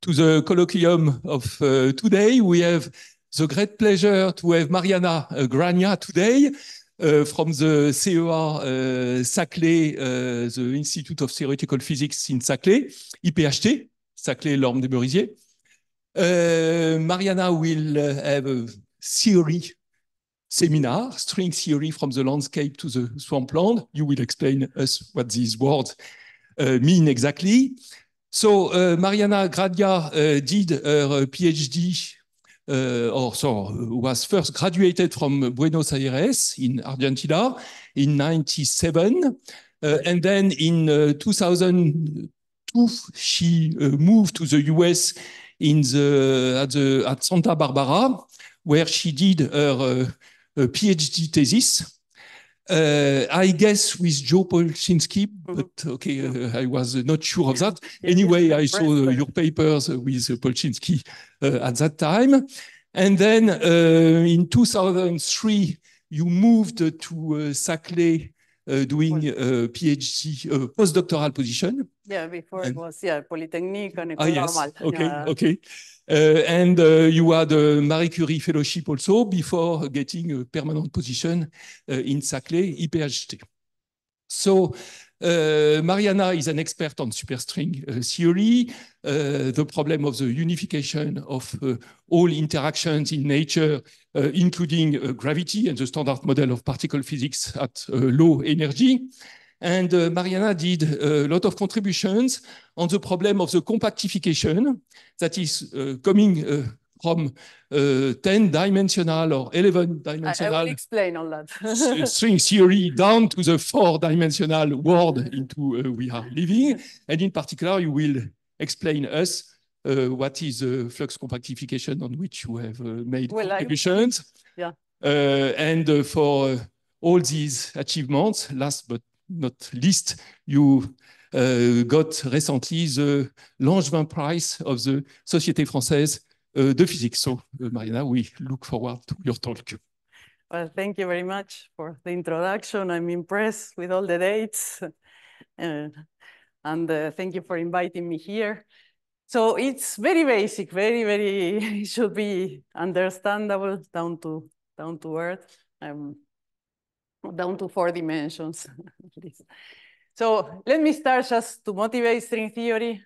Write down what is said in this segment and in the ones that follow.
to the colloquium of today. We have the great pleasure to have Mariana Graña today from the CEA Saclay, the Institute of Theoretical Physics in Saclay, IPhT, Saclay Lorme de Merisier. Mariana will have a theory seminar, string theory from the landscape to the swampland. You will explain us what these words mean exactly. So Mariana Graña did her PhD, was first graduated from Buenos Aires in Argentina in '97. And then in 2002, she moved to the US at Santa Barbara, where she did her PhD thesis. I guess with Joe Polchinski, but okay, I was not sure of that. Anyway, I saw your papers with Polchinski at that time. And then in 2003, you moved to Saclay doing a PhD, postdoctoral position. Yeah, before it was, Polytechnique and École Normale. Yes. Okay, okay. And you had a Marie Curie fellowship also before getting a permanent position in Saclay, IPhT. So Mariana is an expert on superstring theory, the problem of the unification of all interactions in nature, including gravity and the standard model of particle physics at low energy. And Mariana did a lot of contributions on the problem of the compactification that is coming from 10-dimensional or 11-dimensional. I will explain all that. String theory down to the 4-dimensional world into we are living. And in particular, you will explain us what is flux compactification on which you have made contributions. And for all these achievements, last but not least, you got recently the Langevin Prize of the Société Française de Physique. So, Mariana, we look forward to your talk. Well, thank you very much for the introduction. I'm impressed with all the dates. And thank you for inviting me here. So it's very basic, very, it should be understandable, down to earth. Down to 4 dimensions. So let me start just to motivate string theory.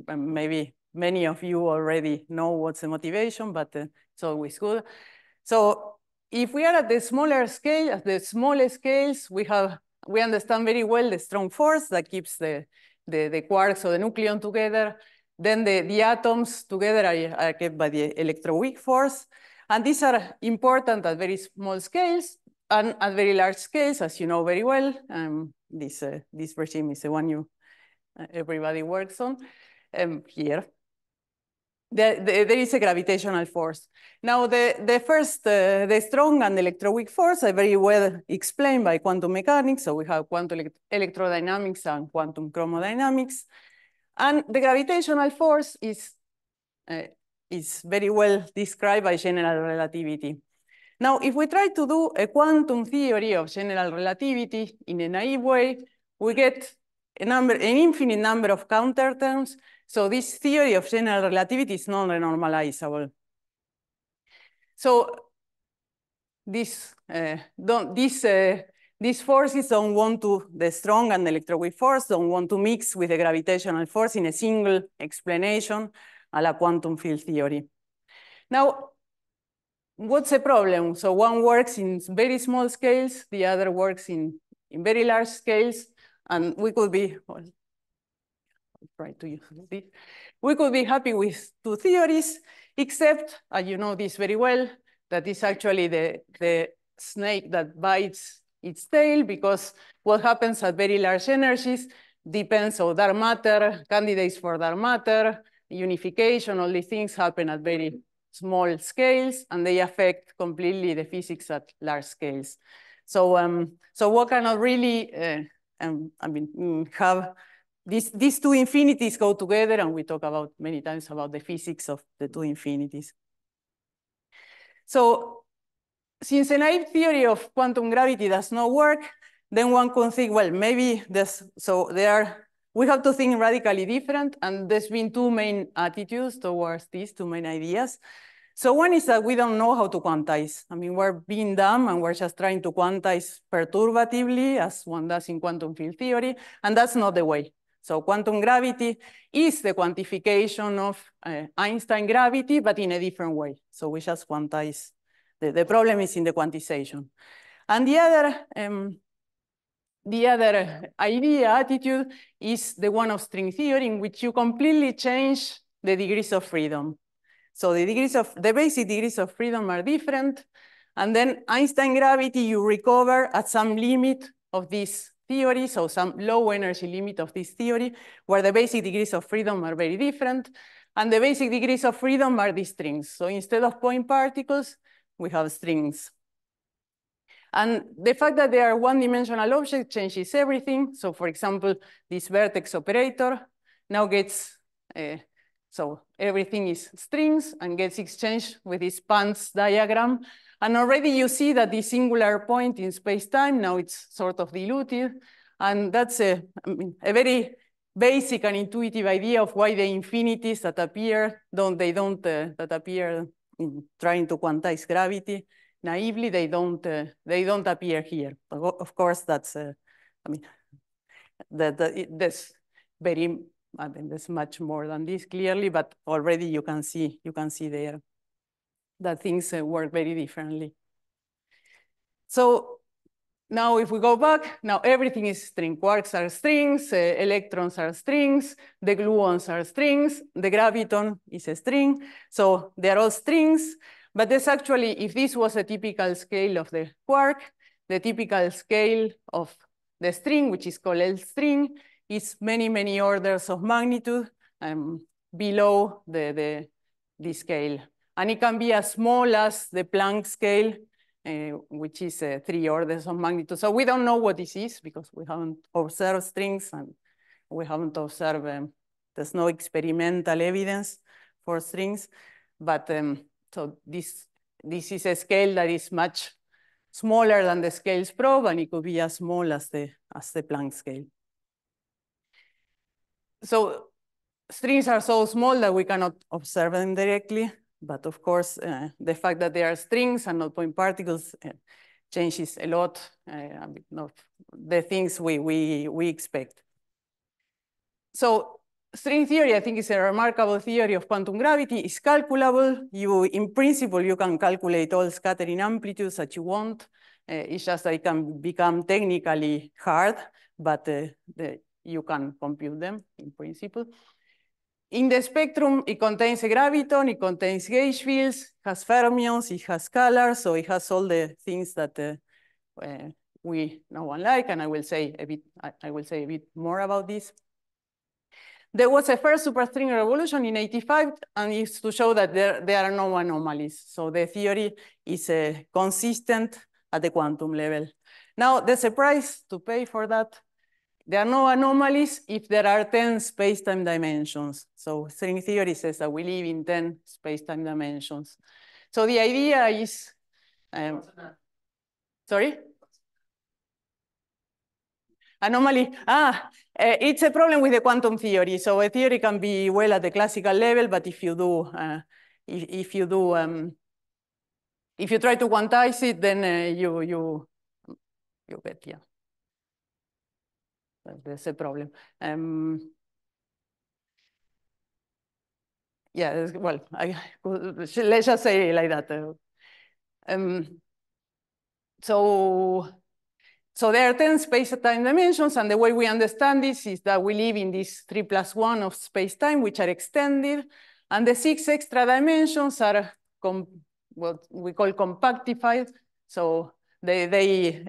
Maybe many of you already know what's the motivation, but it's always good. So if we are at the smaller scale, at the smallest scales, we understand very well the strong force that keeps the quarks or the nucleon together. Then the atoms together are kept by the electroweak force. And these are important at very small scales. And at very large scales, as you know very well, this regime is the one everybody works on here. There is a gravitational force. Now, the strong and electroweak force are very well explained by quantum mechanics. So we have quantum electrodynamics and quantum chromodynamics. And the gravitational force is very well described by general relativity. Now, if we try to do a quantum theory of general relativity in a naive way, we get an infinite number of counterterms. So this theory of general relativity is non-renormalizable. So these forces don't want to, the strong and electroweak force don't want to mix with the gravitational force in a single explanation a la quantum field theory. Now, what's the problem? So one works in very small scales, the other works in very large scales, and we could be, well, I'll try to use this. We could be happy with 2 theories, except, you know this very well, that is actually the snake that bites its tail, because what happens at very large energies depends on dark matter, candidates for dark matter, unification, all these things happen at very small scales, and they affect completely the physics at large scales. So, one cannot really, have these 2 infinities go together, and we talk about many times about the physics of the 2 infinities. So, since a naive theory of quantum gravity does not work, then one can think, well, maybe there are we have to think radically different, and there's been two main attitudes towards these two main ideas. So one is that we don't know how to quantize. I mean, we're being dumb and we're just trying to quantize perturbatively as one does in quantum field theory, and that's not the way. So quantum gravity is the quantification of Einstein gravity, but in a different way. So we just quantize. The problem is in the quantization. And the other attitude is the one of string theory, in which you completely change the degrees of freedom. So the basic degrees of freedom are different. And then Einstein gravity, you recover at some limit of this theory, so some low energy limit of this theory, where the basic degrees of freedom are very different. And the basic degrees of freedom are these strings. So instead of point particles, we have strings. And the fact that they are one-dimensional objects changes everything. So for example, this vertex operator now gets, so everything is strings and gets exchanged with this Pants diagram. And already you see that the singular point in space-time, now it's sort of diluted. And that's a very basic and intuitive idea of why the infinities that appear, that appear in trying to quantize gravity naively, they don't appear here. Of course, that's there's much more than this clearly, but already you can see there that things work very differently. So now if we go back, now everything is string. Quarks are strings, electrons are strings, the gluons are strings, the graviton is a string. So they're all strings. But there's actually, if this was a typical scale of the quark, the typical scale of the string, which is called L string, is many, many orders of magnitude below the scale. And it can be as small as the Planck scale, which is 3 orders of magnitude. So we don't know what this is because we haven't observed strings and we haven't observed, there's no experimental evidence for strings. But so this is a scale that is much smaller than the scales probe, and it could be as small as the Planck scale. So strings are so small that we cannot observe them directly. But of course, the fact that they are strings and not point particles changes a lot of the things we expect. So string theory, I think, is a remarkable theory of quantum gravity. It's calculable. In principle, you can calculate all scattering amplitudes that you want. It's just that it can become technically hard, but you can compute them in principle. In the spectrum, it contains a graviton, it contains gauge fields, it has fermions, it has scalars, so it has all the things that we know and like, and I will say a bit more about this. There was a first superstring revolution in '85, and it's to show that there are no anomalies. So the theory is consistent at the quantum level. Now, there's a price to pay for that. There are no anomalies if there are 10 space-time dimensions. So string theory says that we live in 10 space-time dimensions. So the idea is, sorry? Anomaly, it's a problem with the quantum theory. So a theory can be well at the classical level, but if you try to quantize it, then you get, yeah. There's a problem. Yeah, well, let's just say it like that. So there are 10 space-time dimensions, and the way we understand this is that we live in this 3+1 of space-time, which are extended, and the 6 extra dimensions are what we call compactified. So they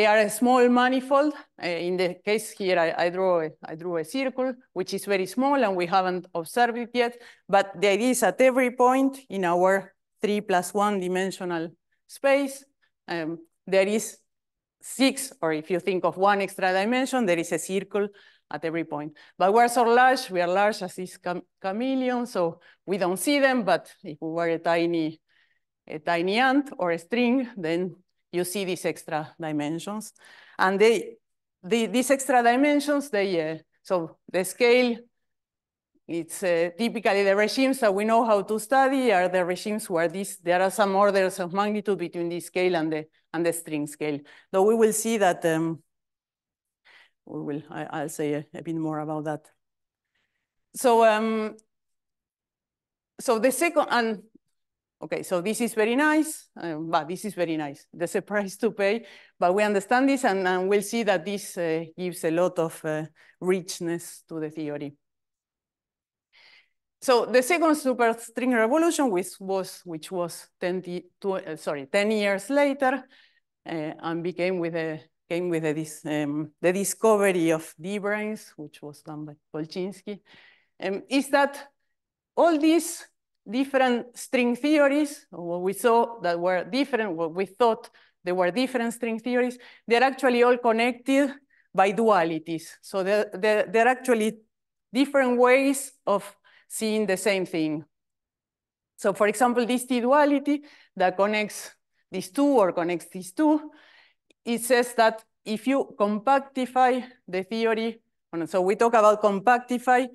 are a small manifold. In the case here, I drew a circle, which is very small, and we haven't observed it yet. But the idea is at every point in our 3+1 dimensional space, there is 6, or if you think of 1 extra dimension, there is a circle at every point. But we're so large, we are large as this chameleon, so we don't see them. But if we were a tiny ant or a string, then you see these extra dimensions. And these extra dimensions, so the scale, it's typically the regimes that we know how to study are the regimes where there are some orders of magnitude between this scale and the string scale. Though we will see that, I'll say a bit more about that. So, so the second, okay, so this is very nice, but this is very nice. There's a price to pay, but we understand this, and we'll see that this gives a lot of richness to the theory. So the second superstring revolution, which was 10 years later, and came with the discovery of D-branes, which was done by Kolchinsky, is that all these different string theories, what we saw that were different, what we thought they were different string theories, they're actually all connected by dualities. So they're actually different ways of seeing the same thing. So for example, this T-duality that connects these two or connects these two, it says that if you compactify the theory, so we talk about compactify,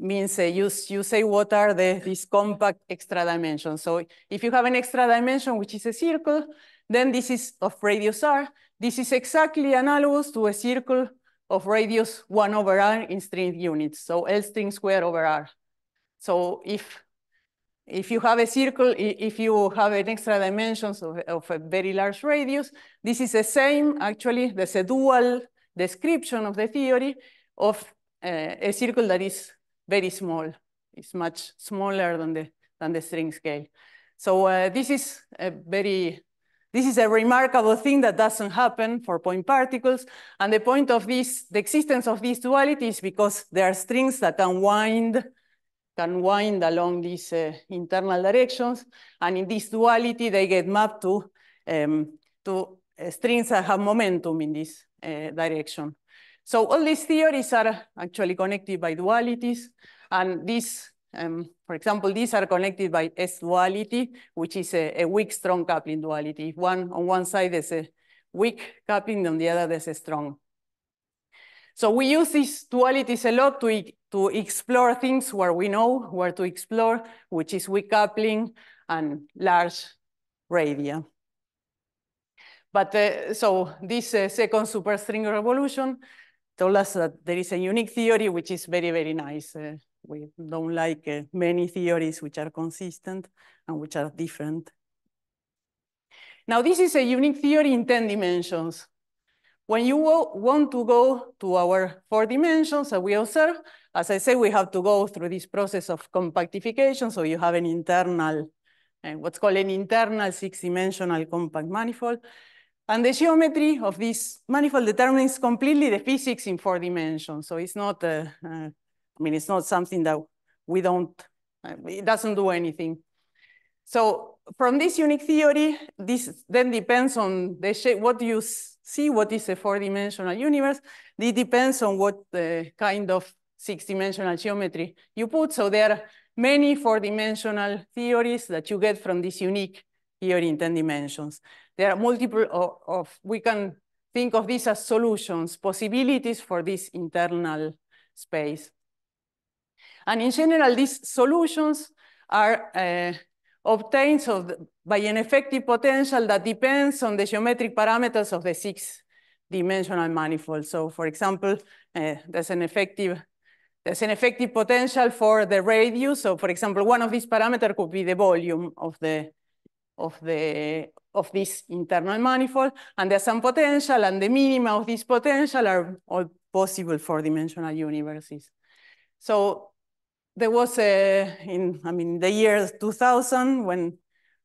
means you say what are these compact extra dimensions. So if you have an extra dimension, which is a circle, then this is of radius r. This is exactly analogous to a circle of radius 1 over r in string units, so L string squared over r. So if you have a circle, if you have an extra dimensions of a very large radius, this is the same, actually, there's a dual description of the theory of a circle that is very small. It's much smaller than the string scale. So this is a remarkable thing that doesn't happen for point particles. And the point of the existence of this duality is because there are strings that can wind along these internal directions. And in this duality, they get mapped to strings that have momentum in this direction. So all these theories are actually connected by dualities. And these, for example, these are connected by S-duality, which is a weak strong coupling duality. On one side there's a weak coupling, on the other there's a strong. So we use these dualities a lot to explore things where we know where to explore, which is weak coupling and large radia. But so this second superstring revolution told us that there is a unique theory, which is very, very nice. We don't like many theories which are consistent and which are different. Now, this is a unique theory in 10 dimensions. When you want to go to our 4 dimensions that we observe, as I say, we have to go through this process of compactification. So you have an internal, what's called an internal 6-dimensional compact manifold. And the geometry of this manifold determines completely the physics in 4 dimensions. So it's not, it's not something that we don't, it doesn't do anything. So from this unique theory, this then depends on the shape, what you see, what is a 4-dimensional universe. It depends on what kind of 6-dimensional geometry you put. So there are many 4-dimensional theories that you get from this unique theory in 10 dimensions. There are multiple we can think of these as solutions, possibilities for this internal space. And in general, these solutions are obtained by an effective potential that depends on the geometric parameters of the 6-dimensional manifold. So for example, there's an effective potential for the radius. So for example, one of these parameters could be the volume of this internal manifold, and there's some potential, and the minima of this potential are all possible 4-dimensional universes. So there was in the year 2000 when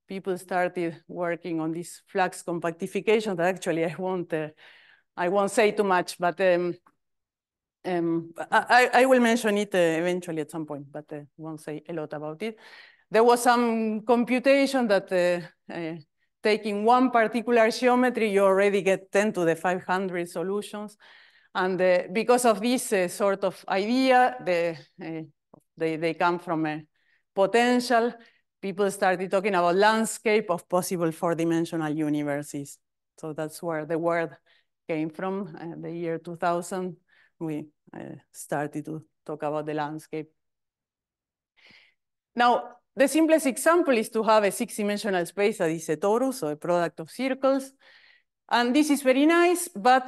people started working on this flux compactification. That actually I won't say too much, but I will mention it eventually at some point, but won't say a lot about it. There was some computation that taking one particular geometry, you already get 10 to the 500 solutions. And because of this sort of idea, they come from a potential. People started talking about landscape of possible 4-dimensional universes. So that's where the word came from, the year 2000, we started to talk about the landscape. Now, the simplest example is to have a 6-dimensional space that is a torus, or a product of circles. And this is very nice, but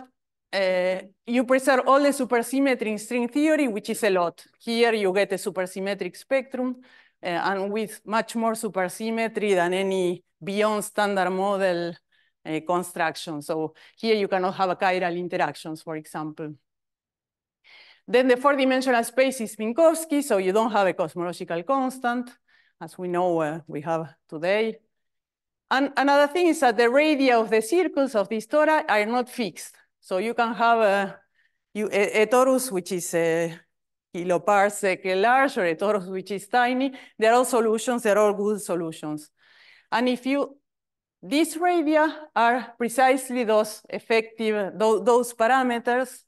you preserve all the supersymmetry in string theory, which is a lot. Here you get a supersymmetric spectrum, and with much more supersymmetry than any beyond standard model construction. So here you cannot have a chiral interactions, for example. Then the 4-dimensional space is Minkowski, so you don't have a cosmological constant, as we know we have today. And another thing is that the radii of the circles of these tori are not fixed. So you can have a torus which is a kiloparsec large, or a torus which is tiny. They're all solutions, they're all good solutions. And if these radii are precisely those effective, those parameters.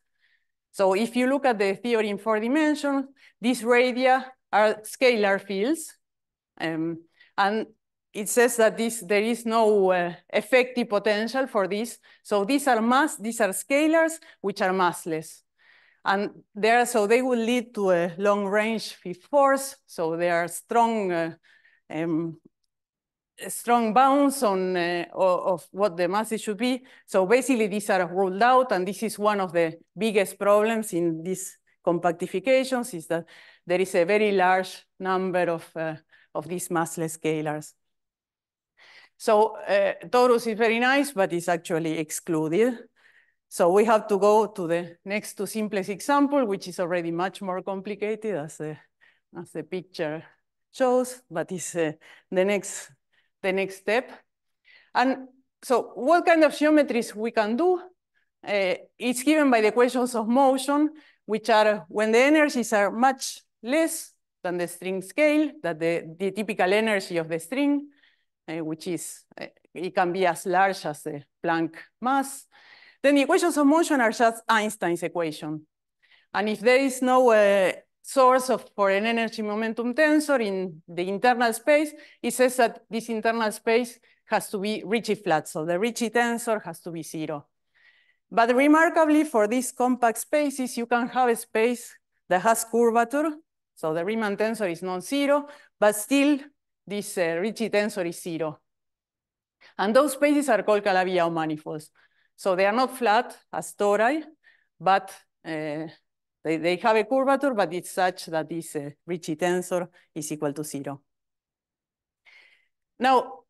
So if you look at the theory in 4 dimensions, these radii are scalar fields. And it says that there is no effective potential for this. So these are scalars which are massless. And so they will lead to a long range fifth force. So they are strong bounds of what the masses should be. So basically these are ruled out, and this is one of the biggest problems in these compactifications, is that there is a very large number of these massless scalars. So torus is very nice, but it's actually excluded. So we have to go to the next to simplest example, which is already much more complicated, as the picture shows, but it's the next step. And so what kind of geometries we can do? It's given by the equations of motion, which are when the energies are much less than the string scale, that the typical energy of the string, which is, it can be as large as the Planck mass. Then the equations of motion are just Einstein's equation. And if there is no source for an energy momentum tensor in the internal space, it says that this internal space has to be Ricci flat. So the Ricci tensor has to be 0. But remarkably, for these compact spaces, you can have a space that has curvature. So the Riemann tensor is non-zero, but still this Ricci tensor is 0. And those spaces are called Calabi-Yau manifolds. So they are not flat as tori, but they have a curvature, but it's such that this Ricci tensor is equal to 0. Now,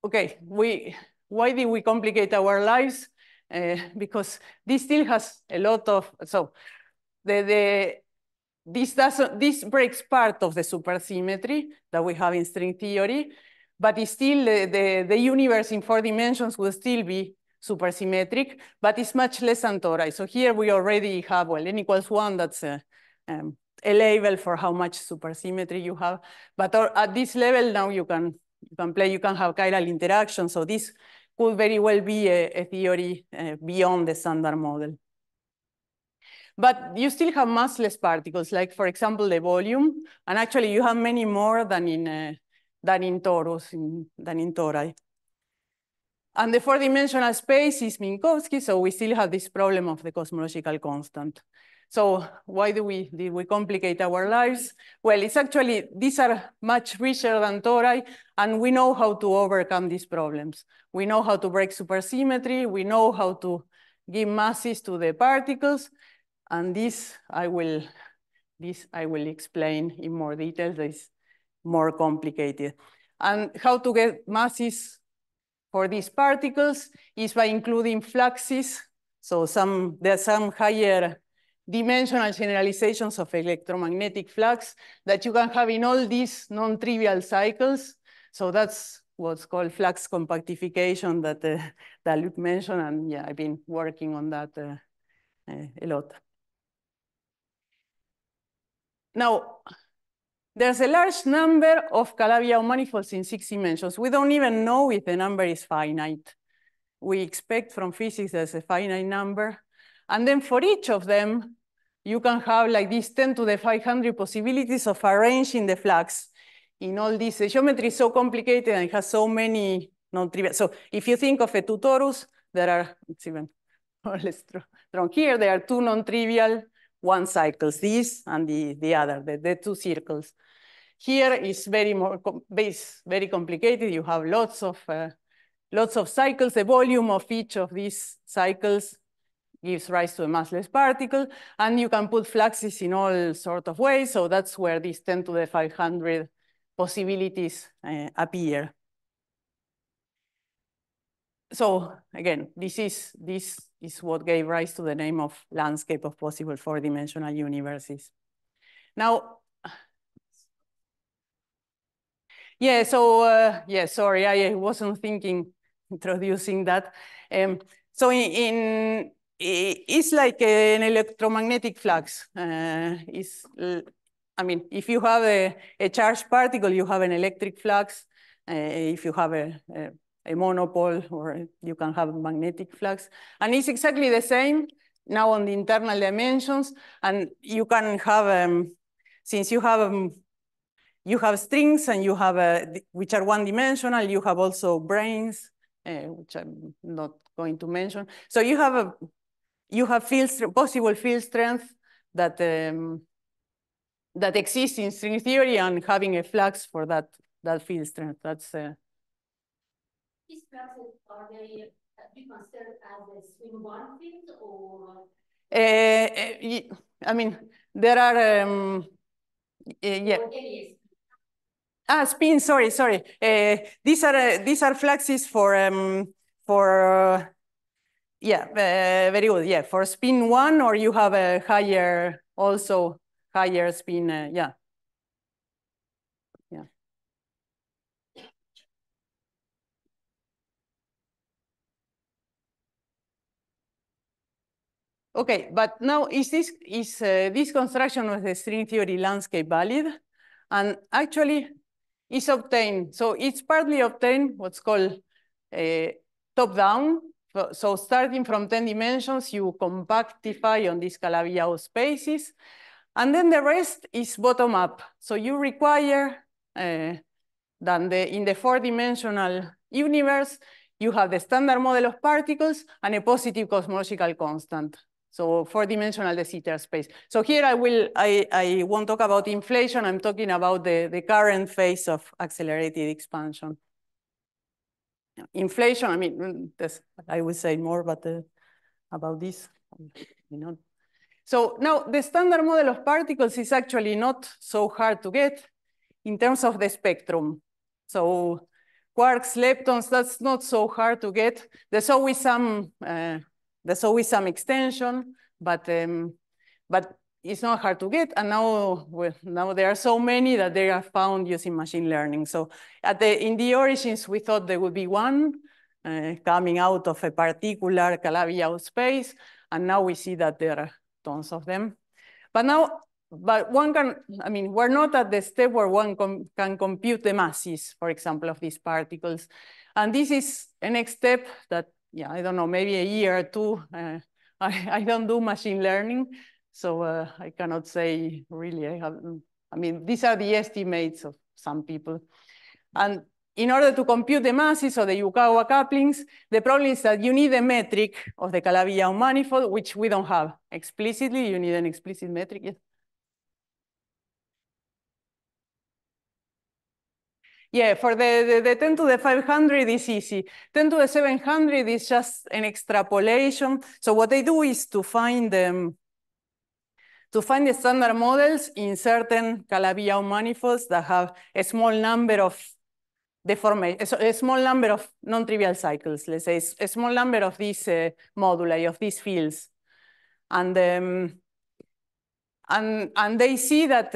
okay, why did we complicate our lives? Because this still has a lot of, so this breaks part of the supersymmetry that we have in string theory, but it's still the universe in 4 dimensions will still be supersymmetric, but it's much less than tori. So here we already have, well, n=1, that's a label for how much supersymmetry you have. But at this level now you can play, you can have chiral interaction. So this could very well be a theory beyond the standard model. But you still have massless particles, like for example, the volume. And actually you have many more than in torus, than in tori. And the 4-dimensional space is Minkowski, so we still have this problem of the cosmological constant. So why did we complicate our lives? Well, it's actually, these are much richer than tori, and we know how to overcome these problems. We know how to break supersymmetry, we know how to give masses to the particles, and this I will explain in more detail. This is more complicated. And how to get masses for these particles is by including fluxes. So there are some higher dimensional generalizations of electromagnetic flux that you can have in all these non-trivial cycles. So that's what's called flux compactification that Luc mentioned. And yeah, I've been working on that a lot. Now, there's a large number of Calabi-Yau manifolds in 6 dimensions. We don't even know if the number is finite. We expect from physics there's a finite number. And then for each of them, you can have like these 10 to the 500 possibilities of arranging the flux in all these. The geometry is so complicated and it has so many non-trivial. So if you think of a 2 torus, there are, it's even more or less strong. Here, there are two non-trivial one cycles, this and the other, the two circles. Here is very complicated. You have lots of cycles. The volume of each of these cycles gives rise to a massless particle, and you can put fluxes in all sorts of ways. So that's where these 10 to the 500 possibilities appear. So again, this is what gave rise to the name of landscape of possible four-dimensional universes. Now, yeah, so yeah, sorry, I wasn't thinking introducing that. So it's like an electromagnetic flux. I mean, if you have a charged particle, you have an electric flux. If you have a monopole, or you can have a magnetic flux. And it's exactly the same now on the internal dimensions. And you can have, since you have strings and you have which are one-dimensional, you have also branes, which I'm not going to mention. So you have possible field strength that that exists in string theory, and having a flux for that field strength. That's these fluxes, are they considered as a swing one field, or? I mean, there are yeah. Spin. Sorry. These are fluxes for yeah, very good. Yeah, for spin one, or you have a higher spin. Yeah. Okay, but now is this construction of the string theory landscape valid? And actually, it's obtained. So it's partly obtained what's called top-down. So starting from 10 dimensions, you compactify on these Calabi-Yau spaces. And then the rest is bottom-up. So you require that in the four-dimensional universe, you have the standard model of particles and a positive cosmological constant. So four-dimensional de Sitter space. So here I won't talk about inflation. I'm talking about the current phase of accelerated expansion. Inflation, I mean, I would say more, but about this, you know. So now the standard model of particles is actually not so hard to get in terms of the spectrum. So quarks, leptons, that's not so hard to get. There's always some extension, but it's not hard to get. And now there are so many that they are found using machine learning. So in the origins, we thought there would be one coming out of a particular Calabi-Yau space. And now we see that there are tons of them. But one can, I mean, we're not at the step where one can compute the masses, for example, of these particles. And this is a next step that, yeah, I don't know, maybe a year or two. I don't do machine learning, so I cannot say really. I mean, these are the estimates of some people. And in order to compute the masses of the Yukawa couplings, the problem is that you need a metric of the Calabi-Yau manifold, which we don't have explicitly. You need an explicit metric. Yes. Yeah, for the 10 to the 500 is easy. 10 to the 700 is just an extrapolation. So what they do is to find the standard models in certain Calabi-Yau manifolds that have a small number of a small number of non-trivial cycles, let's say, a small number of these moduli, of these fields. And they see that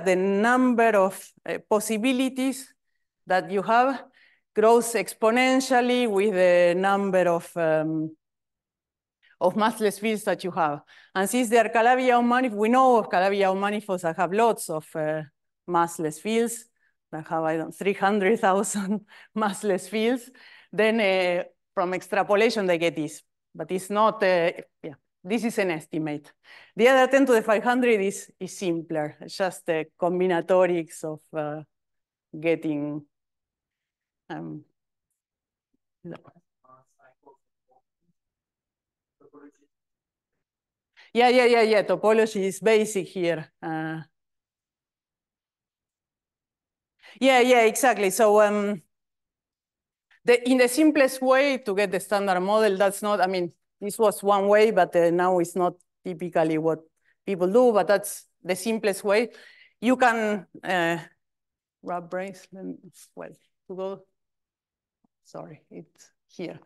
the number of possibilities that you have grows exponentially with the number of massless fields that you have. And since they are Calabi-Yau manifolds, we know of Calabi-Yau manifolds that have lots of massless fields, that have, I don't know, 300,000 massless fields. Then from extrapolation, they get this. But it's not, yeah. This is an estimate. The other 10 to the 500 is simpler. It's just the combinatorics of getting. Yeah. Topology is basic here. Yeah, exactly. So in the simplest way to get the standard model, that's not, I mean, this was one way, but now it's not typically what people do, but that's the simplest way. You can wrap brains, well, to go, sorry, it's here.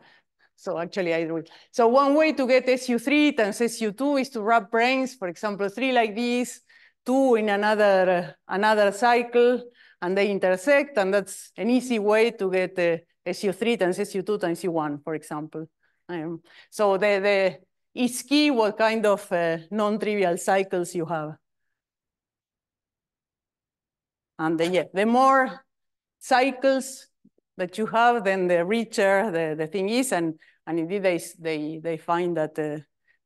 So actually I do it. So one way to get SU3 times SU2 is to wrap brains, for example, 3 like this, 2 in another cycle, and they intersect, and that's an easy way to get SU3 times SU2 times U1, for example. So it's key what kind of non-trivial cycles you have. And the more cycles that you have, then the richer the thing is, and indeed they find that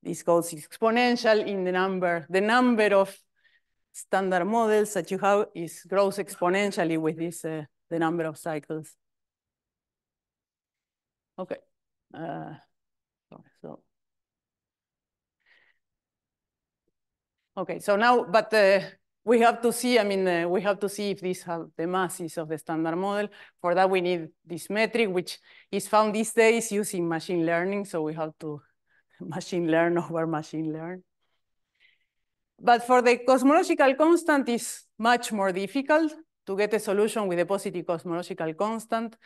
this goes exponential in the number of standard models that you have grows exponentially with this the number of cycles. Okay, so now, but we have to see, I mean, we have to see if these have the masses of the standard model. For that, we need this metric, which is found these days using machine learning. So we have to machine learn over machine learn. But for the cosmological constant, it's much more difficult to get a solution with a positive cosmological constant.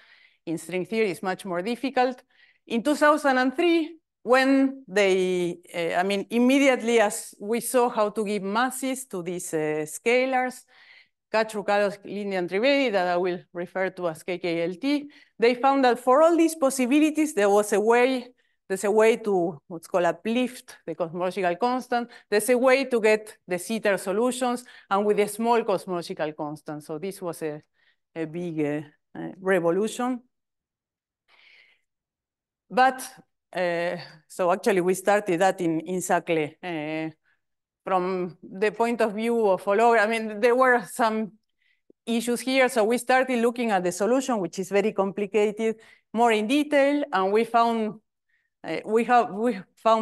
In string theory, it's much more difficult. In 2003, when they, I mean, immediately as we saw how to give masses to these scalars, Kachrukalos, Lindy, and Trivedi, that I will refer to as KKLT, they found that for all these possibilities, there's a way to what's called uplift the cosmological constant. There's a way to get the Sitter solutions and with a small cosmological constant. So this was a big revolution. But so actually we started that in Saclay. From the point of view of hologram, I mean, there were some issues here. So we started looking at the solution, which is very complicated, more in detail, and we found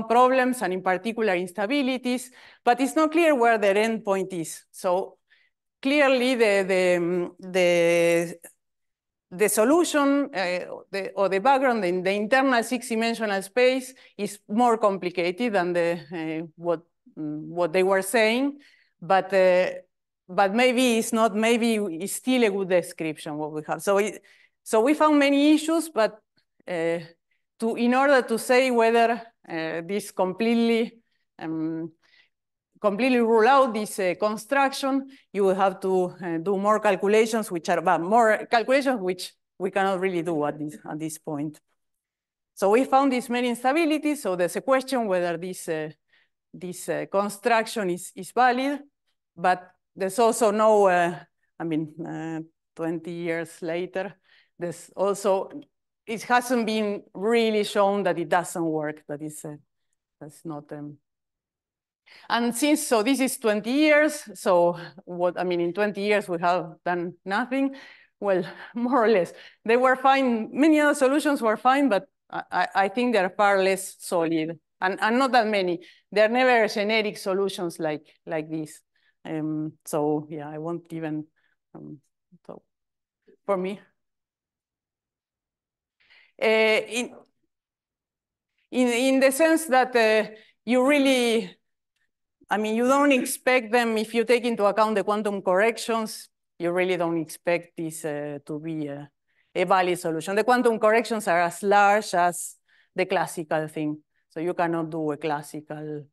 problems, and in particular instabilities, but it's not clear where the endpoint is. So clearly the solution or the background in the internal 6-dimensional space is more complicated than what they were saying, but maybe it's not. Maybe it's still a good description what we have. So we found many issues, but in order to say whether this completely rule out this construction, you will have to do more calculations, which we cannot really do at this point. So we found these many instabilities. So there's a question whether this construction is valid, but there's also no, 20 years later, there's also, it hasn't been really shown that it doesn't work, that's not, and since, so this is 20 years, so in 20 years we have done nothing, well, more or less. They were fine, many other solutions were fine, but I think they're far less solid, and not that many. They're never generic solutions like this. So yeah, I won't even, so for me. In the sense that you really, you don't expect them, if you take into account the quantum corrections, you really don't expect this to be a valid solution. The quantum corrections are as large as the classical thing. So you cannot do a classical,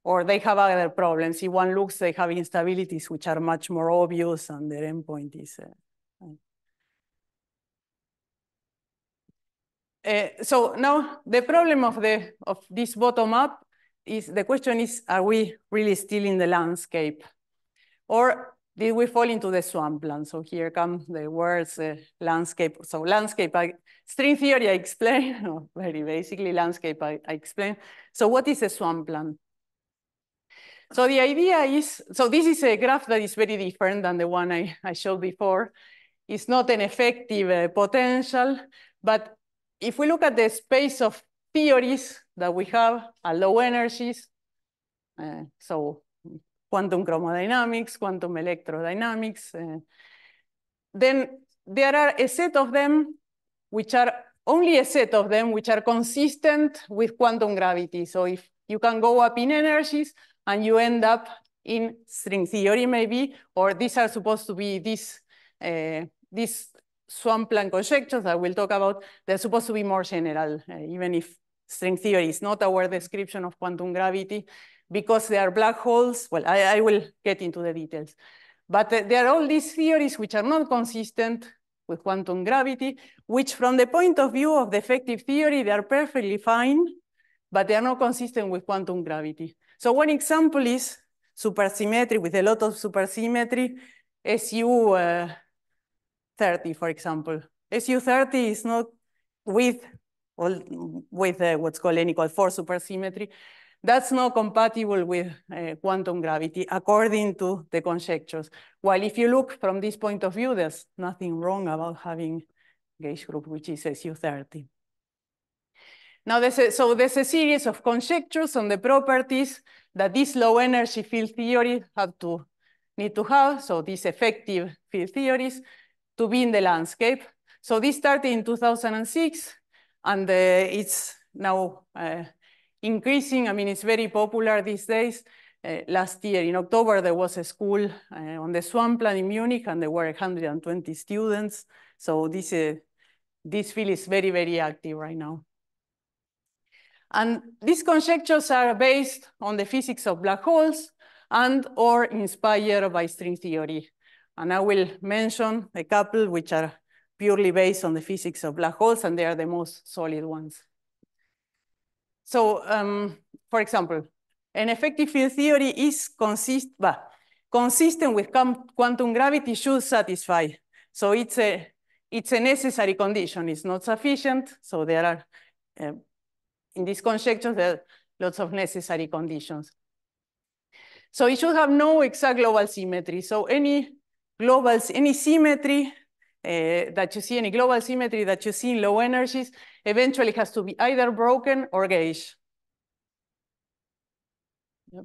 or they have other problems. If one looks, they have instabilities which are much more obvious, and their endpoint is. So now the problem of this bottom up is, the question is, are we really still in the landscape? Or did we fall into the swampland? So here come the words landscape. So landscape, string theory I explain, or very basically landscape I explain. So what is a swampland? So the idea is, so this is a graph that is very different than the one I showed before. It's not an effective potential, but if we look at the space of theories that we have are low energies. So quantum chromodynamics, quantum electrodynamics. Then there are a set of them, which are only a set of them, which are consistent with quantum gravity. So if you can go up in energies and you end up in string theory maybe, or these are supposed to be these swampland conjectures that we'll talk about, they're supposed to be more general, even if string theory is not our description of quantum gravity, because they are black holes. Well, I will get into the details. But there are all these theories which are not consistent with quantum gravity, which from the point of view of the effective theory, they are perfectly fine, but they are not consistent with quantum gravity. So one example is supersymmetry with a lot of supersymmetry, SU 30, for example. SU 30 is not with what's called N equals 4 supersymmetry. That's not compatible with quantum gravity, according to the conjectures. While if you look from this point of view, there's nothing wrong about having gauge group, which is SU 30. Now, there's a series of conjectures on the properties that this low energy field theory need to have, so these effective field theories, to be in the landscape. So this started in 2006, and it's now increasing. I mean, it's very popular these days. Last year in October, there was a school on the swampland in Munich, and there were 120 students. So this field is very, very active right now. And these conjectures are based on the physics of black holes and or inspired by string theory. And I will mention a couple which are purely based on the physics of black holes, and they are the most solid ones. So, for example, an effective field theory is consistent with quantum gravity should satisfy. So it's a necessary condition. It's not sufficient. So there are, in these conjectures, there are lots of necessary conditions. So it should have no exact global symmetry. So any symmetry that you see, any global symmetry that you see in low energies, eventually has to be either broken or gauge. Yep.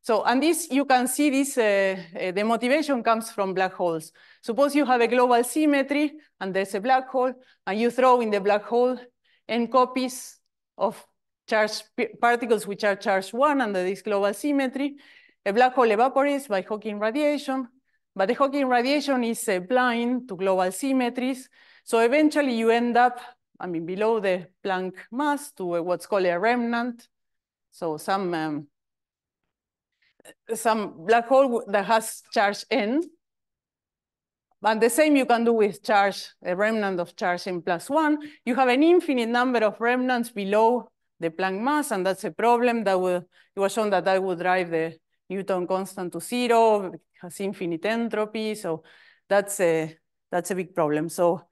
So, and this, you can see this, the motivation comes from black holes. Suppose you have a global symmetry and there's a black hole, and you throw in the black hole n copies of charged particles which are charged 1 under this global symmetry. A black hole evaporates by Hawking radiation, but the Hawking radiation is blind to global symmetries. So eventually you end up, I mean, below the Planck mass to what's called a remnant. So some black hole that has charge n. And the same you can do with charge, a remnant of charge n plus 1. You have an infinite number of remnants below the Planck mass, and that's a problem that it was shown that would drive the Newton constant to 0, it has infinite entropy, so that's a big problem. So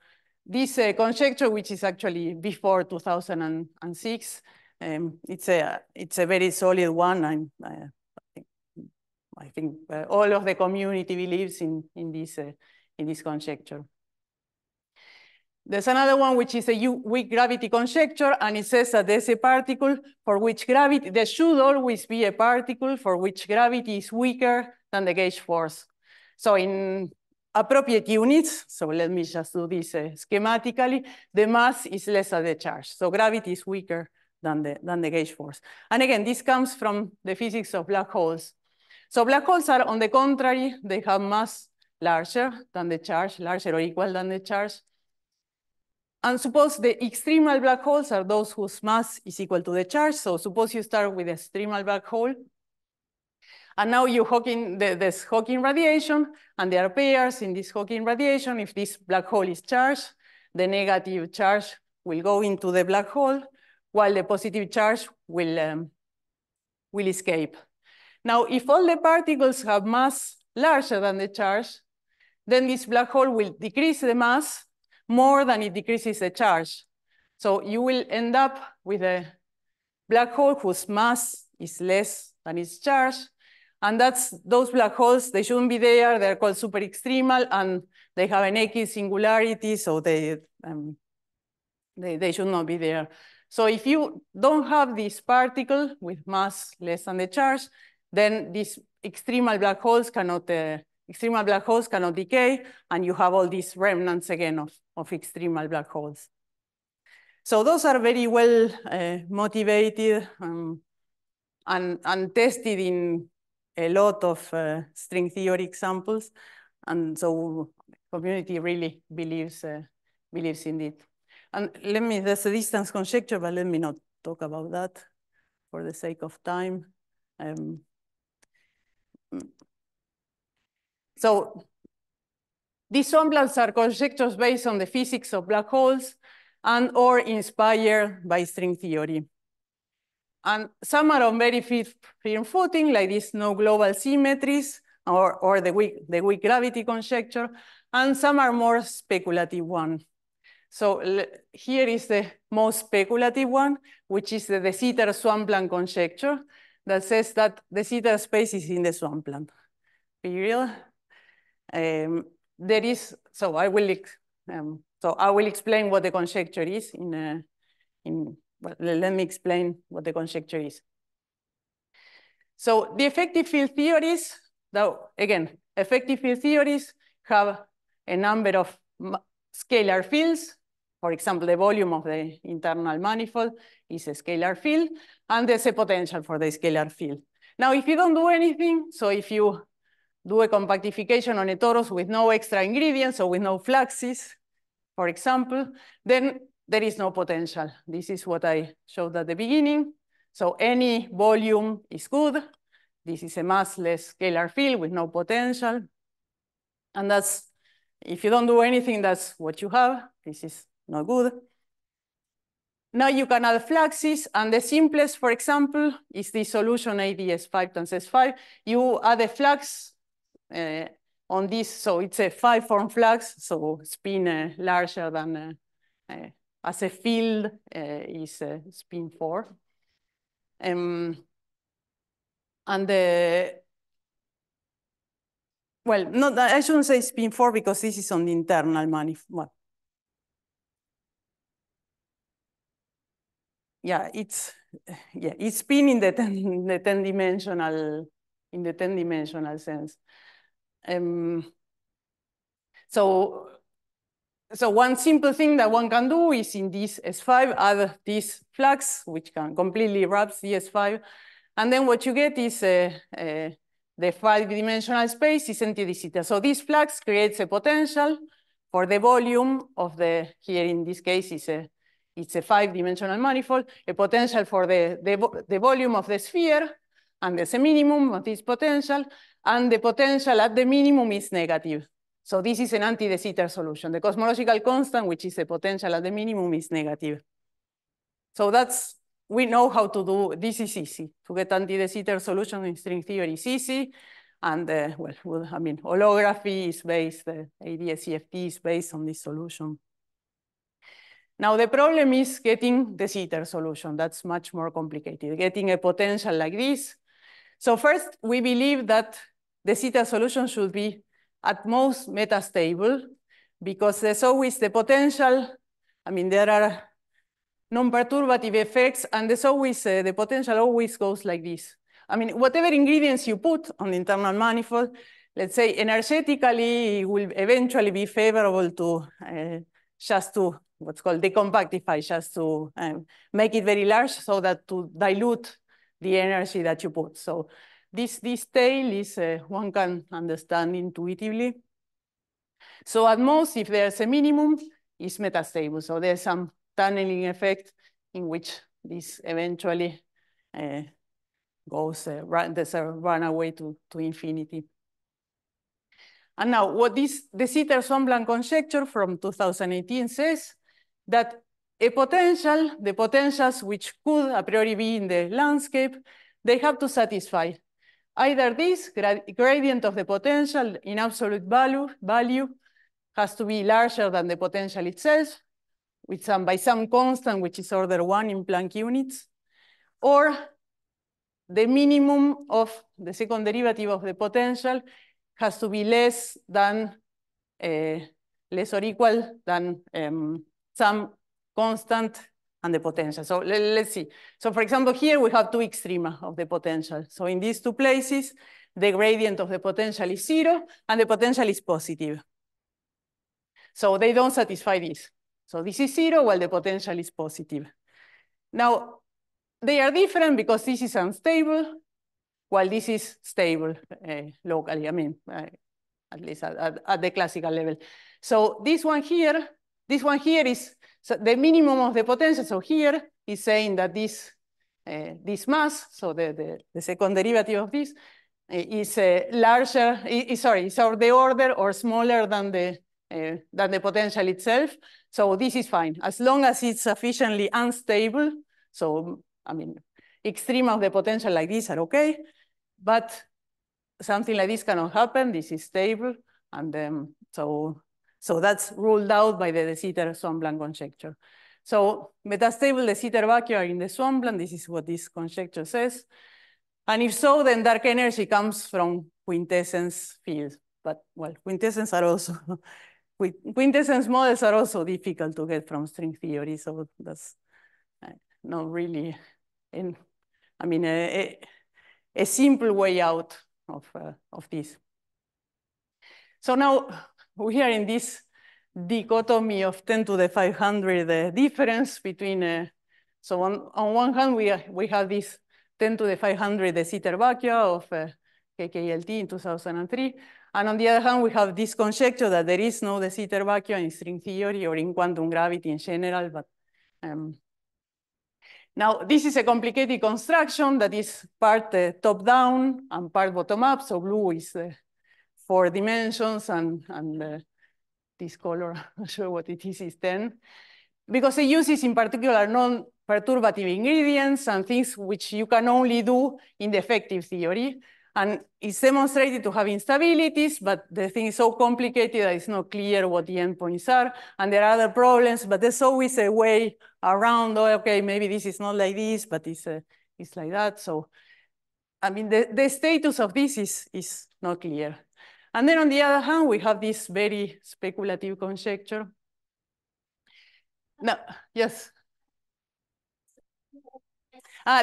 this conjecture, which is actually before 2006, it's a very solid one, and I think all of the community believes in this conjecture. There's another one which is a weak gravity conjecture, and it says that there's a particle for which gravity, there should always be a particle for which gravity is weaker than the gauge force. So in appropriate units, so let me just do this schematically, the mass is less than the charge. So gravity is weaker than the gauge force. And again, this comes from the physics of black holes. So black holes are, on the contrary, they have mass larger than the charge, larger or equal than the charge. And suppose the extremal black holes are those whose mass is equal to the charge. So suppose you start with a extremal black hole, and now there's Hawking radiation, and there are pairs in this Hawking radiation. If this black hole is charged, the negative charge will go into the black hole, while the positive charge will escape. Now, if all the particles have mass larger than the charge, then this black hole will decrease the mass more than it decreases the charge. So you will end up with a black hole whose mass is less than its charge. And those black holes, they shouldn't be there. They're called super extremal, and they have an X singularity, so they should not be there. So if you don't have this particle with mass less than the charge, then these extremal black holes cannot decay, and you have all these remnants again of extremal black holes. So those are very well motivated and tested in a lot of string theory examples, and so community really believes in it. And there's a distance conjecture, but let me not talk about that for the sake of time. So these swamplets are conjectures based on the physics of black holes and or inspired by string theory. And some are on very firm footing, like these no global symmetries or the weak gravity conjecture, and some are more speculative one. So here is the most speculative one, which is the de Sitter swampland conjecture that says that the Sitter space is in the swampland, period. So I will explain what the conjecture is well, let me explain what the conjecture is. So the effective field theories, though, again, effective field theories have a number of scalar fields. For example, the volume of the internal manifold is a scalar field, and there's a potential for the scalar field. Now, if you don't do anything, so if you do a compactification on a torus with no extra ingredients or with no fluxes, for example, then there is no potential. This is what I showed at the beginning. So any volume is good. This is a massless scalar field with no potential. And that's, if you don't do anything, that's what you have. This is not good. Now you can add fluxes, and the simplest, for example, is the solution ADS5 times S5. You add a flux on this, so it's a 5-form flux, so spin larger than, as a field is spin 4. And well, no, I shouldn't say spin 4 because this is on the internal manifold. Yeah, it's spin in the 10-dimensional sense. So one simple thing that one can do is in this S5 add this flux, which can completely wraps the S5, and then what you get is the 5-dimensional space is empty de Sitter. So this flux creates a potential for the volume of the, here in this case it's a 5-dimensional manifold, a potential for the volume of the sphere, and there's a minimum of this potential, and the potential at the minimum is negative. So this is an anti-de Sitter solution. The cosmological constant, which is the potential at the minimum, is negative. So we know how to do, this is easy. To get anti-de Sitter solution in string theory is easy. And holography is based, IPhT is based on this solution. Now the problem is getting the Sitter solution. That's much more complicated, getting a potential like this. So first, we believe that the Sitter solution should be at most metastable, because there's always the potential. There are non-perturbative effects, and there's always, the potential always goes like this. Whatever ingredients you put on the internal manifold, let's say energetically, it will eventually be favorable to just to what's called decompactify, just to make it very large so that to dilute the energy that you put. So this tail is, one can understand intuitively. So at most, if there's a minimum, it's metastable. So there's some tunneling effect in which this eventually goes, there's a runaway to infinity. And now what the Sitter swampland conjecture from 2018 says that the potentials which could a priori be in the landscape, they have to satisfy either this gradient of the potential in absolute value has to be larger than the potential itself, by some constant, which is order 1 in Planck units, or the minimum of the second derivative of the potential has to be less or equal than some constant and the potential. So let's see. So for example, here we have two extrema of the potential. So in these two places, the gradient of the potential is 0 and the potential is positive. So they don't satisfy this. So this is 0 while the potential is positive. Now, they are different because this is unstable while this is stable locally, I mean, at least at the classical level. So this one here is so the minimum of the potential. So here is saying that this mass, so the second derivative of this, is larger, is of the order or smaller than the potential itself. So this is fine, as long as it's sufficiently unstable. So, I mean, extreme of the potential like this are okay, but something like this cannot happen. This is stable, and so that's ruled out by the de Sitter-Swampland conjecture. So metastable de Sitter vacua are in the swampland. This is what this conjecture says. And if so, then dark energy comes from quintessence fields. But well, quintessence are also quintessence models are also difficult to get from string theory. So that's not really, I mean, a simple way out of this. So now we are in this dichotomy of 10 to the 500 difference between, so on one hand, we have this 10 to the 500 de Sitter vacua of KKLT in 2003. And on the other hand, we have this conjecture that there is no de Sitter vacua in string theory or in quantum gravity in general. But now, this is a complicated construction that is part top-down and part bottom-up. So blue is 4 dimensions, and this color, I'm not sure what it is 10. Because it uses, in particular, non-perturbative ingredients and things which you can only do in the effective theory. And it's demonstrated to have instabilities, but the thing is so complicated that it's not clear what the endpoints are. And there are other problems, but there's always a way around, oh, okay, maybe this is not like this, but it's like that. So, I mean, the status of this is not clear. And then on the other hand, we have this very speculative conjecture. No, yes.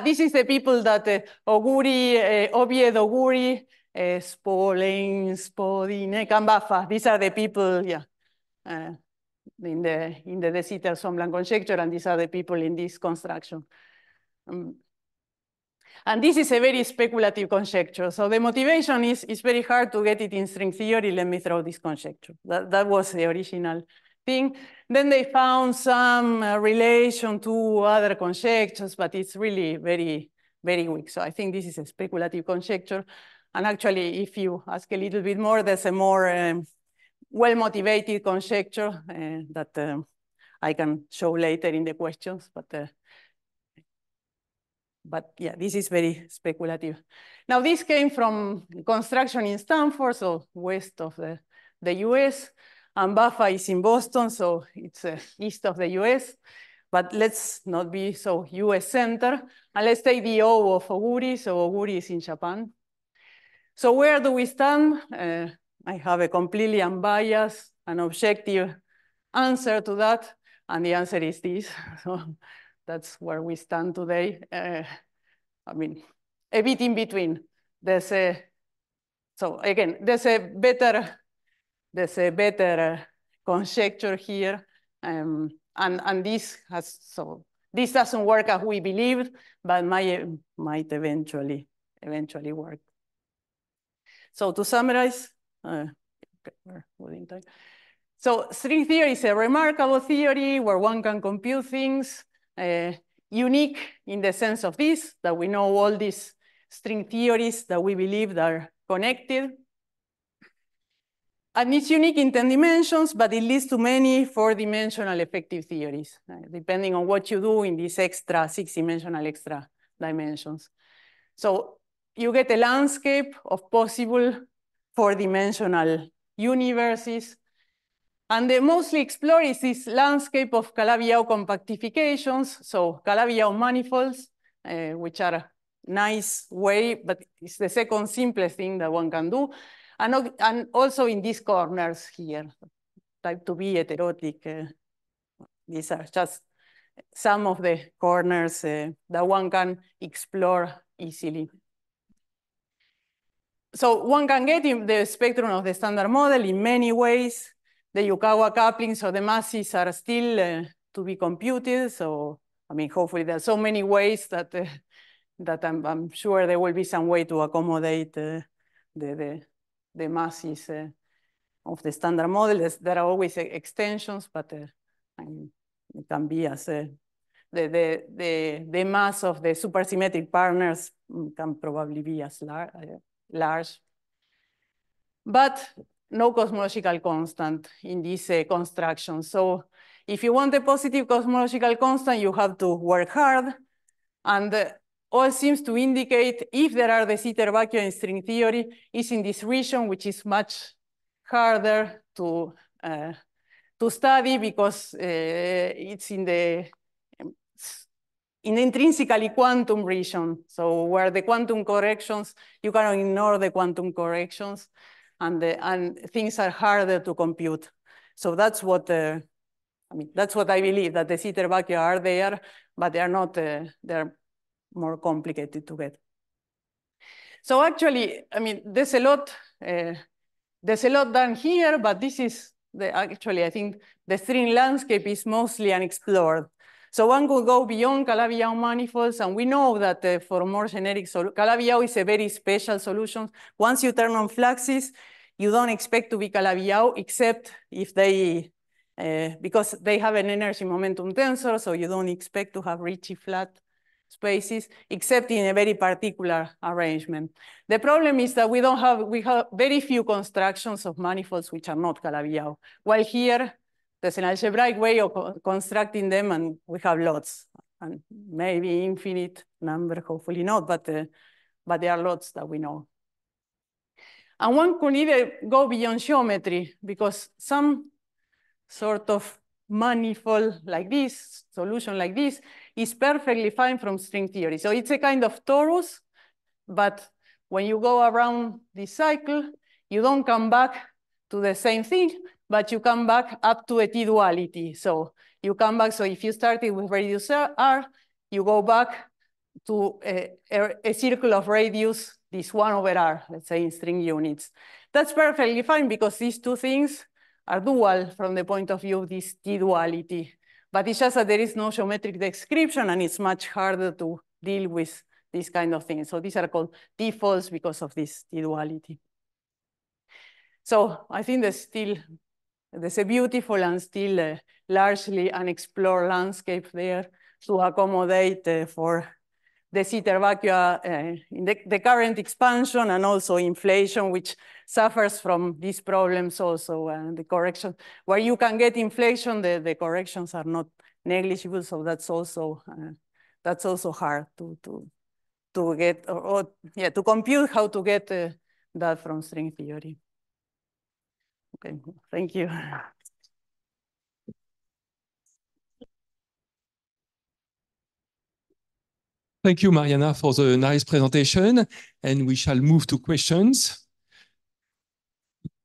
This is the people that Oguri, Obied Oguri, Spolain, Spodine, Cambafa. These are the people, yeah, in the de Sitter-Swampland conjecture, and these are the people in this construction. And this is a very speculative conjecture. So the motivation is very hard to get it in string theory. Let me throw this conjecture. That was the original thing. Then they found some relation to other conjectures, but it's really very, very weak. So I think this is a speculative conjecture. And actually, if you ask a little bit more, there's a more well-motivated conjecture that I can show later in the questions. But yeah, this is very speculative. Now, this came from construction in Stanford, so west of the US. And BAFA is in Boston, so it's east of the US. But let's not be so US-centered. And let's take the O of Oguri. So Oguri is in Japan. So where do we stand? I have a completely unbiased and objective answer to that. And the answer is this. So that's where we stand today. I mean, a bit in between. So again, there's a better conjecture here. And this doesn't work as we believed, but might eventually work. So to summarize, so string theory is a remarkable theory where one can compute things, unique in the sense of this, that we know all these string theories that we believe are connected. And it's unique in 10 dimensions, but it leads to many 4-dimensional effective theories, depending on what you do in these extra 6-dimensional extra dimensions. So you get a landscape of possible 4-dimensional universes. And the mostly explored is this landscape of Calabi-Yau compactifications, so Calabi-Yau manifolds, which are a nice way, but it's the second simplest thing that one can do. And also in these corners here, type 2B heterotic, these are just some of the corners that one can explore easily. So one can get in the spectrum of the standard model in many ways. The Yukawa coupling, so the masses are still to be computed. So, I mean, hopefully there are so many ways that I'm sure there will be some way to accommodate the masses of the standard model. There are always extensions, but I mean, it can be as the mass of the supersymmetric partners can probably be as large. But no cosmological constant in this construction. So if you want a positive cosmological constant, you have to work hard. And all seems to indicate if there are de Sitter vacua in string theory, is in this region, which is much harder to study because it's in the intrinsically quantum region. So where the quantum corrections, you cannot ignore the quantum corrections, and things are harder to compute. So that's what I mean. That's what I believe, that the Sitter vacua are there, but they are not. They're more complicated to get. So actually, I mean, there's a lot done here, but this is actually, I think the string landscape is mostly unexplored. So one could go beyond Calabi-Yau manifolds, and we know that for more generic Calabi-Yau is a very special solution. Once you turn on fluxes, you don't expect to be Calabi-Yau, except if they, because they have an energy momentum tensor, so you don't expect to have Ricci flat spaces, except in a very particular arrangement. The problem is that we have very few constructions of manifolds which are not Calabi-Yau, while here, there's an algebraic way of constructing them, and we have lots, and maybe infinite number, hopefully not, but there are lots that we know. And one could either go beyond geometry, because some sort of manifold like this, solution like this, is perfectly fine from string theory. So it's a kind of torus, but when you go around this cycle, you don't come back to the same thing, but you come back up to a T-duality. So you come back, so if you started with radius R, you go back to a circle of radius, this 1 over R, let's say in string units. That's perfectly fine because these two things are dual from the point of view of this T-duality. But it's just that there is no geometric description, and it's much harder to deal with these kind of things. So these are called defaults because of this T-duality. So I think there's a beautiful and still largely unexplored landscape there to accommodate for the Sitter vacua in the current expansion, and also inflation, which suffers from these problems also. The correction, where you can get inflation, the corrections are not negligible, so that's also hard to get, or to compute how to get that from string theory. Okay, thank you. Thank you, Mariana, for the nice presentation. And we shall move to questions.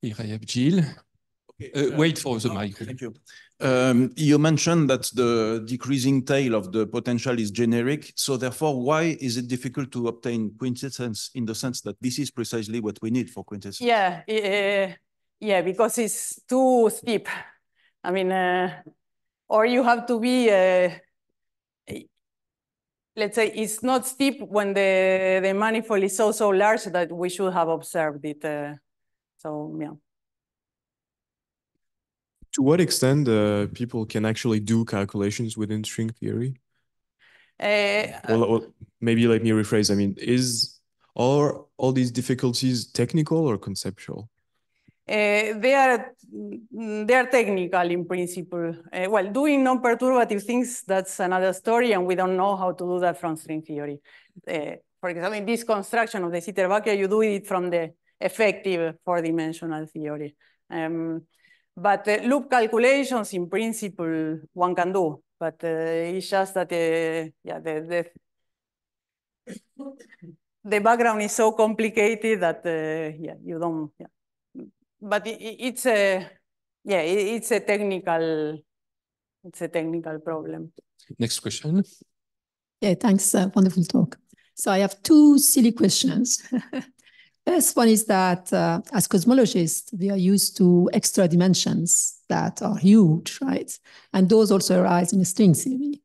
Here I have Jill. Okay, wait for the mic. Thank you. You mentioned that the decreasing tail of the potential is generic. So therefore, why is it difficult to obtain quintessence, in the sense that this is precisely what we need for quintessence? Yeah, because it's too steep. I mean, or you have to be, let's say it's not steep when the manifold is so large that we should have observed it. So yeah. To what extent people can actually do calculations within string theory? Well, maybe let me rephrase. I mean, are all these difficulties technical or conceptual? They are technical in principle. Well, doing non-perturbative things, that's another story, and we don't know how to do that from string theory. For example, in this construction of the Sitter vacua, you do it from the effective four-dimensional theory. But loop calculations, in principle, one can do. But it's just that the background is so complicated that you don't. Yeah. But it's a technical it's a technical problem. Next question. Yeah, thanks. Wonderful talk. So I have two silly questions. First one is that as cosmologists, we are used to extra dimensions that are huge, right? And those also arise in string theory.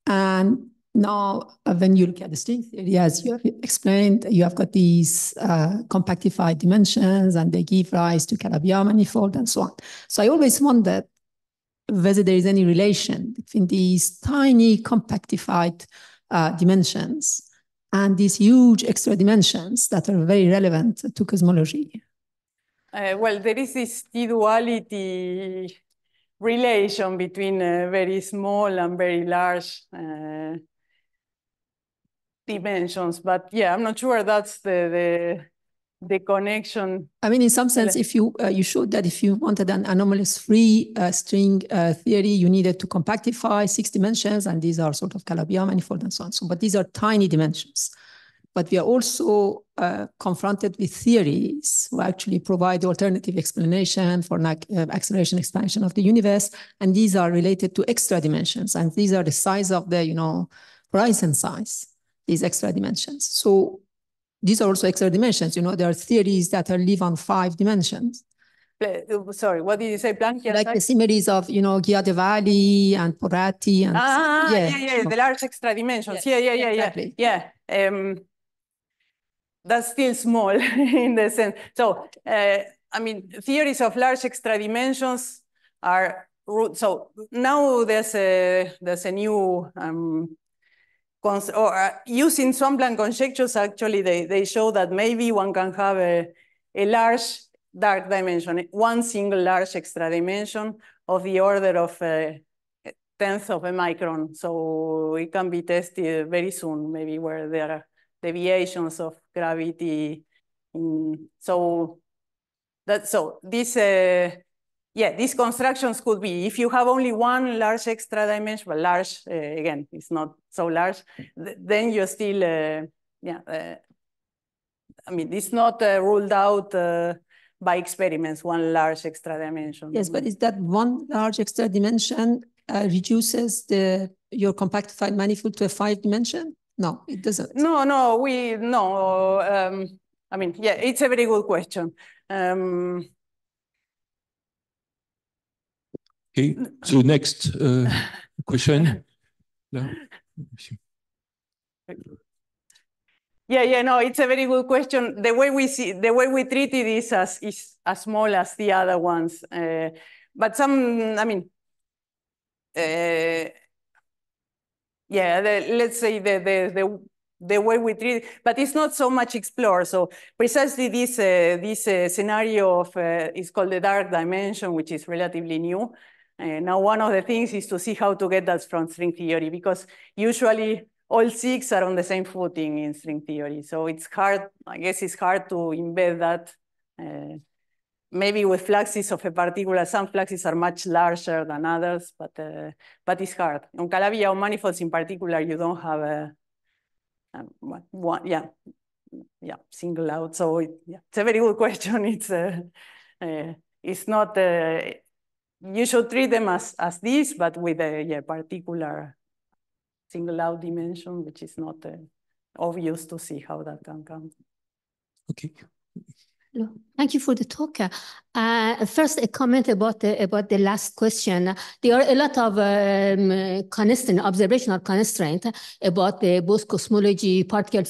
And now when you look at the string theory, as you have explained, you have got these compactified dimensions and they give rise to Calabi-Yau manifold and so on. So I always wondered whether there is any relation between these tiny compactified dimensions and these huge extra dimensions that are very relevant to cosmology. Well, there is this T-duality relation between very small and very large dimensions, but yeah, I'm not sure that's the connection. I mean, in some sense, if you showed that if you wanted an anomalous free string theory, you needed to compactify 6 dimensions, and these are sort of Calabi-Yau manifold and so on. So, but these are tiny dimensions. But we are also confronted with theories who actually provide alternative explanation for acceleration expansion of the universe, and these are related to extra dimensions, and these are the size of the horizon size, these extra dimensions. So these are also extra dimensions. There are theories that live on 5 dimensions. Sorry, what did you say, Blanca? Like the similes of, Ghiadevali and Porati. And yeah, the large extra dimensions. Yes, exactly. That's still small in the sense. So, I mean, theories of large extra dimensions are, so now there's a new, using swampland conjectures, actually, they show that maybe one can have a large dark dimension, one single large extra dimension of the order of 1/10 of a micron. So it can be tested very soon, maybe where there are deviations of gravity. So this, these constructions could be, if you have only one large extra dimension, but large, again, it's not so large, then you're still, I mean, it's not ruled out by experiments, one large extra dimension. Yes, but is that one large extra dimension reduces your compactified manifold to a 5 dimension? No, it doesn't. No. I mean, yeah, it's a very good question. Okay, so next question. No, it's a very good question. The way we treat it is as small as the other ones. But some, I mean, let's say the way we treat it, but it's not so much explored. So precisely this scenario of is called the dark dimension, which is relatively new. Now, one of the things is to see how to get that from string theory, because usually all 6 are on the same footing in string theory. So it's hard, I guess it's hard to embed that. Maybe with fluxes of a particular, some fluxes are much larger than others, but it's hard. On Calabi-Yau manifolds in particular, you don't have a single out. So it's a very good question. It's not, you should treat them as this, but with a particular single out dimension, which is not obvious to see how that can come. Okay. Thank you for the talk. First, a comment about the last question. There are a lot of observational constraints about both cosmology, particle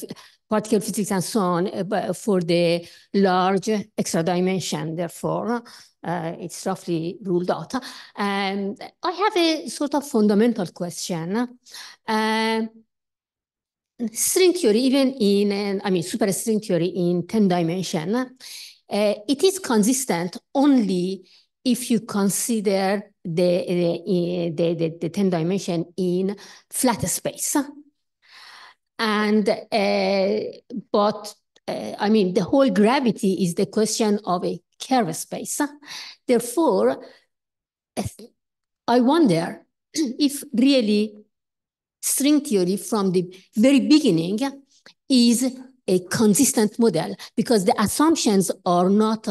physics, and so on for the large extra dimension. Therefore, it's roughly ruled out. I have a sort of fundamental question. String theory, even in, superstring theory in 10 dimension, it is consistent only if you consider the 10 dimension in flat space. And, but the whole gravity is the question of a curved space. Therefore, I wonder if really string theory from the very beginning is a consistent model, because the assumptions are not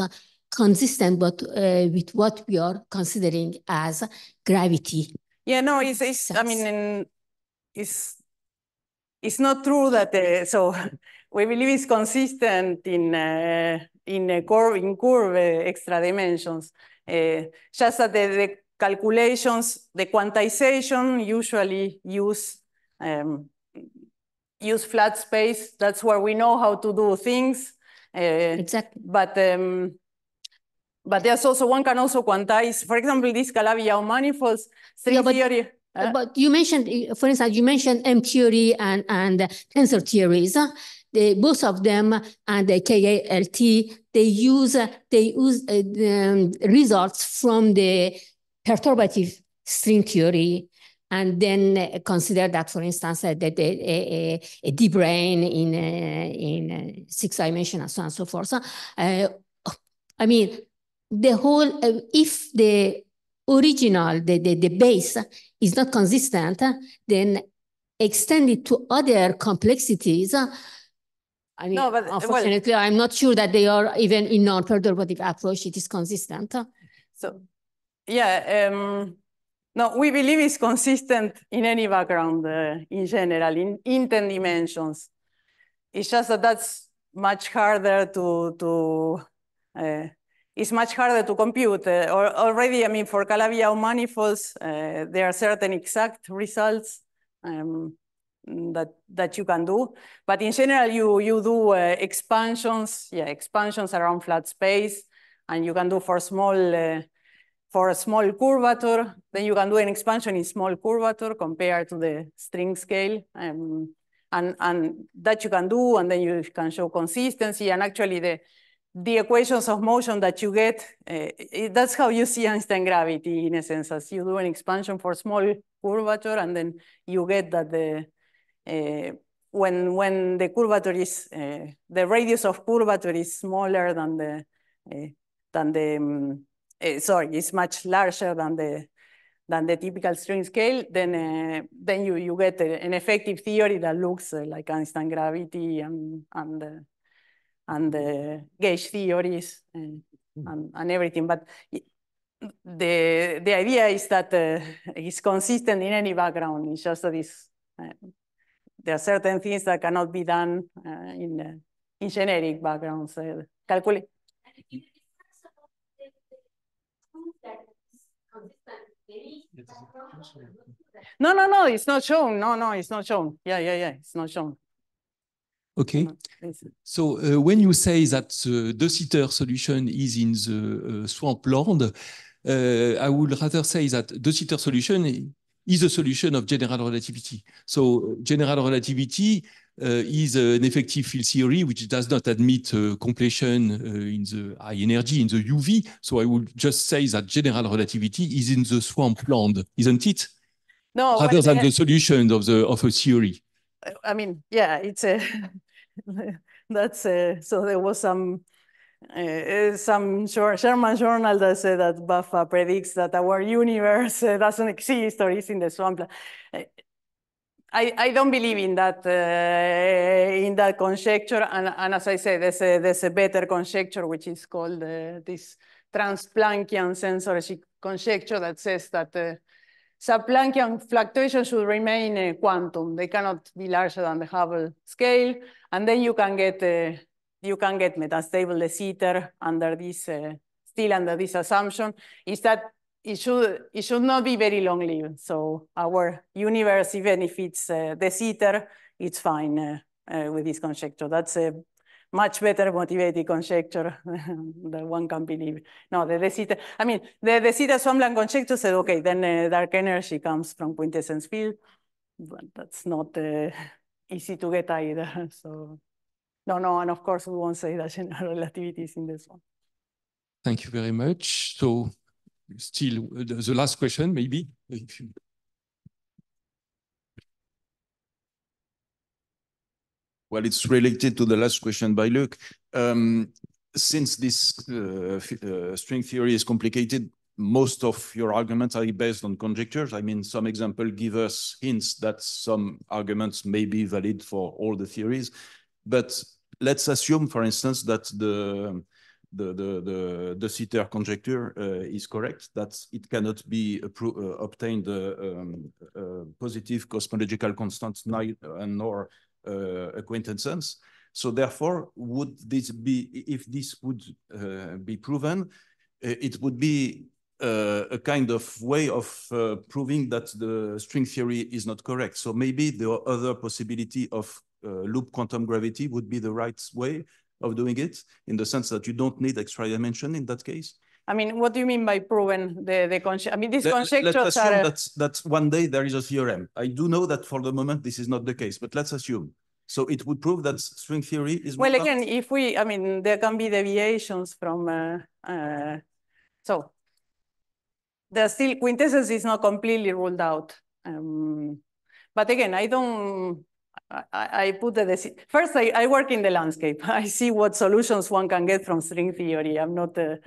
consistent, but with what we are considering as gravity Yeah, no, I mean, it's not true that, so we believe it's consistent in curve extra dimensions. Just that the calculations, the quantization usually use flat space. That's where we know how to do things. Exactly. But there's also, one can also quantize, for example, these Calabi-Yau manifolds, string theory. But you mentioned, for instance, you mentioned M theory and tensor theories. Both of them and the KALT, they use results from the perturbative string theory, and then consider that, for instance, a D-brane in 6 dimension and so on and so forth. I mean, the whole, if the original, the base is not consistent, then extend it to other complexities. I mean, no, but, unfortunately, I'm not sure that they are, even in non-perturbative approach, it is consistent. So, yeah, no, we believe it's consistent in any background in general, in 10 dimensions. It's just that that's much harder it's much harder to compute. Already, I mean, for Calabi-Yau manifolds, there are certain exact results that you can do. But in general, you do expansions, expansions around flat space, and you can do for a small curvature. Then you can do an expansion in small curvature compared to the string scale. And that you can do, and then you can show consistency. And actually, the equations of motion that you get, that's how you see Einstein gravity, in a sense, as you do an expansion for small curvature, and then you get that when the curvature is, the radius of curvature is smaller than it's much larger than the typical string scale, then you get an effective theory that looks like Einstein gravity and the gauge theories and everything. But the idea is that it's consistent in any background. It's just that there are certain things that cannot be done in generic backgrounds. Calculate. No, it's not shown. No, it's not shown. Yeah, it's not shown. Okay. So when you say that the de Sitter solution is in the swampland, I would rather say that de Sitter solution is a solution of general relativity. So general relativity is an effective field theory which does not admit completion in the high energy, in the UV. So I would just say that general relativity is in the swampland, isn't it? No, rather than the solution of a theory. I mean, yeah, it's a that's so there was some German journal that said that Buffa predicts that our universe doesn't exist or is in the swampland. I don't believe in that conjecture, and as I said, there's a better conjecture which is called this trans-Planckian censorship conjecture that says that sub-Planckian fluctuations should remain quantum. They cannot be larger than the Hubble scale, and then you can get metastable de Sitter under this still under this assumption. Is that it should not be very long-lived. So our universe, even if it's de Sitter, it's fine with this conjecture. That's a much better motivated conjecture that one can believe. No, the de Sitter, I mean, the de Sitter swampland conjecture said, okay, then dark energy comes from quintessence field, but that's not easy to get either. So no, and of course we won't say that general relativity is in this one. Thank you very much. So still the last question, maybe. Well, it's related to the last question by Luc. Since this string theory is complicated, most of your arguments are based on conjectures. I mean, some examples give us hints that some arguments may be valid for all the theories. But let's assume, for instance, that the Sitter conjecture is correct, that it cannot be obtained positive cosmological constants nor acquaintances. So therefore, would this be, if this would be proven, it would be a kind of way of proving that the string theory is not correct. So maybe the other possibility of loop quantum gravity would be the right way of doing it, in the sense that you don't need extra dimension in that case. I mean, what do you mean by proven the conjecture? I mean, these conjectures let's assume are... that one day there is a theorem. I do know that for the moment this is not the case, but let's assume. So it would prove that string theory is... Well, again, if we, I mean, there can be deviations from... so there's still, quintessence is not completely ruled out. But again, I don't... I put the first. I work in the landscape. I see what solutions one can get from string theory. I'm not, I'm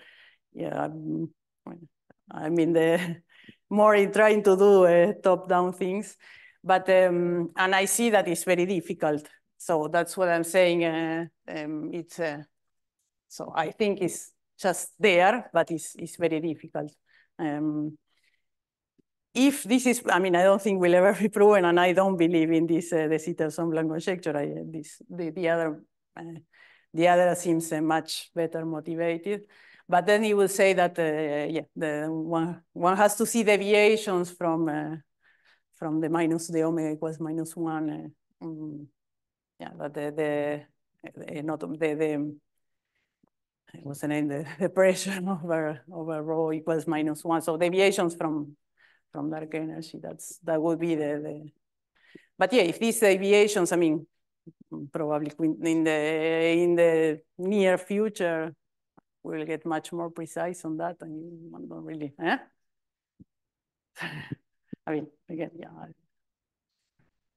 in the more in trying to do top-down things, but and I see that it's very difficult. So that's what I'm saying. It's so I think it's just there, but it's very difficult. If this is, I mean, I don't think will ever be proven, and I don't believe in this the Sitter-Swampland conjecture. The other seems much better motivated. But then he will say that the one has to see deviations from the minus the omega equals -1. That not the what's the name, the pressure over rho equals -1. So deviations from dark energy, that would be but yeah, if these deviations, I mean, probably in the near future, we'll get much more precise on that, and one don't really, I mean, again, yeah.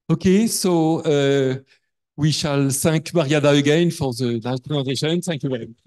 Okay, so we shall thank Mariana again for the nice presentation. Thank you very much.